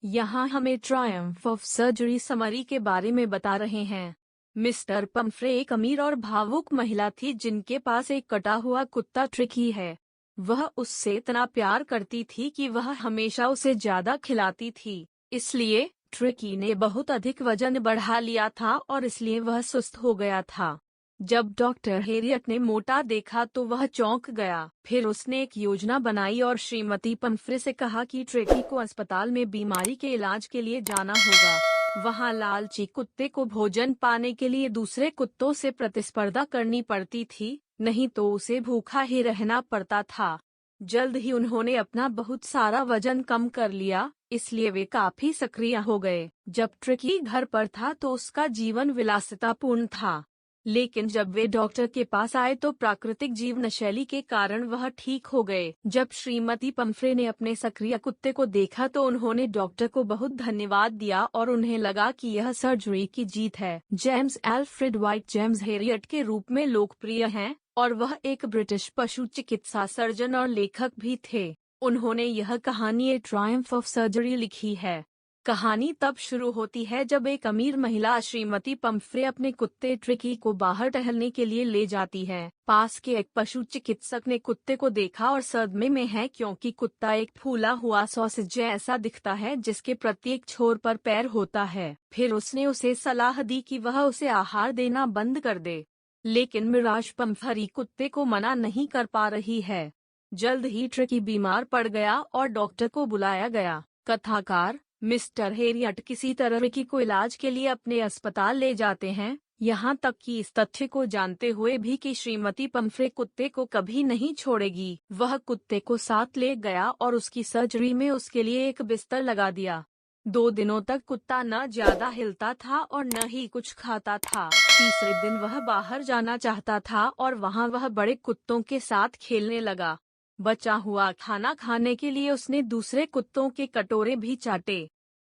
यहाँ हमें Triumph of surgery summary के बारे में बता रहे हैं। मिस्टर पम्फ्रे एक अमीर और भावुक महिला थी जिनके पास एक कटा हुआ कुत्ता ट्रिकी है। वह उससे इतना प्यार करती थी कि वह हमेशा उसे ज्यादा खिलाती थी। इसलिए ट्रिकी ने बहुत अधिक वजन बढ़ा लिया था और इसलिए वह सुस्त हो गया था। जब डॉक्टर हेरियट ने मोटा देखा तो वह चौंक गया। फिर उसने एक योजना बनाई और श्रीमती पम्फ्रे से कहा कि ट्रिकी को अस्पताल में बीमारी के इलाज के लिए जाना होगा। वहाँ लालची कुत्ते को भोजन पाने के लिए दूसरे कुत्तों से प्रतिस्पर्धा करनी पड़ती थी, नहीं तो उसे भूखा ही रहना पड़ता था। जल्द ही उन्होंने अपना बहुत सारा वजन कम कर लिया, इसलिए वे काफी सक्रिय हो गए। जब ट्रिकी घर पर था तो उसका जीवन विलासितापूर्ण था, लेकिन जब वे डॉक्टर के पास आए तो प्राकृतिक जीवन शैली के कारण वह ठीक हो गए। जब श्रीमती पम्फ्रे ने अपने सक्रिय कुत्ते को देखा तो उन्होंने डॉक्टर को बहुत धन्यवाद दिया और उन्हें लगा कि यह सर्जरी की जीत है। James Alfred white James Harriet के रूप में लोकप्रिय हैं और वह एक ब्रिटिश पशु चिकित्सा सर्जन और लेखक भी थे। उन्होंने यह कहानी ए ट्रायम्फ ऑफ सर्जरी लिखी है। कहानी तब शुरू होती है जब एक अमीर महिला श्रीमती पम्फ्रे अपने कुत्ते ट्रिकी को बाहर टहलने के लिए ले जाती है। पास के एक पशु चिकित्सक ने कुत्ते को देखा और सदमे में है क्योंकि कुत्ता एक फूला हुआ सॉसेज जैसा दिखता है जिसके प्रत्येक छोर पर पैर होता है। फिर उसने उसे सलाह दी कि वह उसे आहार देना बंद कर दे, लेकिन मिराज पम्फ्री कुत्ते को मना नहीं कर पा रही है। जल्द ही ट्रिकी बीमार पड़ गया और डॉक्टर को बुलाया गया। कथाकार मिस्टर हेरियट किसी तरह ट्रिकी को इलाज के लिए अपने अस्पताल ले जाते हैं, यहाँ तक कि इस तथ्य को जानते हुए भी कि श्रीमती पम्फ्रे कुत्ते को कभी नहीं छोड़ेगी। वह कुत्ते को साथ ले गया और उसकी सर्जरी में उसके लिए एक बिस्तर लगा दिया। 2 दिनों तक कुत्ता न ज्यादा हिलता था और न ही कुछ खाता था। तीसरे दिन वह बाहर जाना चाहता था और वहाँ वह बड़े कुत्तों के साथ खेलने लगा। बचा हुआ खाना खाने के लिए उसने दूसरे कुत्तों के कटोरे भी चाटे।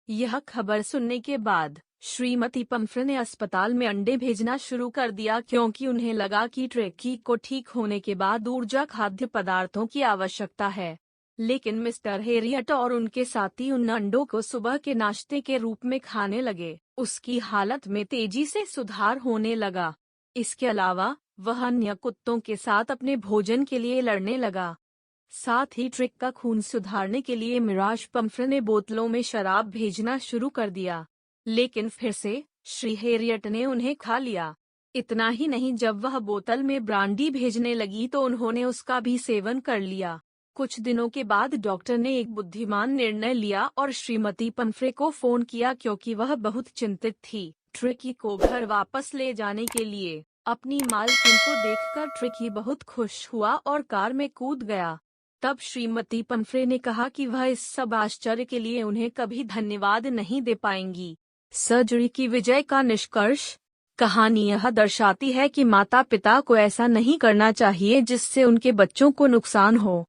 यह खबर सुनने के बाद श्रीमती पम्फ्रे ने अस्पताल में अंडे भेजना शुरू कर दिया क्योंकि उन्हें लगा कि ट्रिकी को ठीक होने के बाद ऊर्जा खाद्य पदार्थों की आवश्यकता है। लेकिन मिस्टर हेरियट और उनके साथी उन अंडों को सुबह के नाश्ते के रूप में खाने लगे। उसकी हालत में तेजी से सुधार होने लगा। इसके अलावा वह अन्य कुत्तों के साथ अपने भोजन के लिए लड़ने लगा। साथ ही ट्रिक का खून सुधारने के लिए मिराज पम्फ्रे ने बोतलों में शराब भेजना शुरू कर दिया, लेकिन फिर से श्री हेरियट ने उन्हें खा लिया। इतना ही नहीं, जब वह बोतल में ब्रांडी भेजने लगी तो उन्होंने उसका भी सेवन कर लिया। कुछ दिनों के बाद डॉक्टर ने एक बुद्धिमान निर्णय लिया और श्रीमती पम्फ्रे को फोन किया क्योंकि वह बहुत चिंतित थी। ट्रिकी को घर वापस ले जाने के लिए अपनी मालकिन को देखकर ट्रिकी बहुत खुश हुआ और कार में कूद गया। तब श्रीमती पम्फ्रे ने कहा कि वह इस सब आश्चर्य के लिए उन्हें कभी धन्यवाद नहीं दे पाएंगी। सर्जरी की विजय का निष्कर्ष। कहानी यह दर्शाती है कि माता पिता को ऐसा नहीं करना चाहिए जिससे उनके बच्चों को नुकसान हो।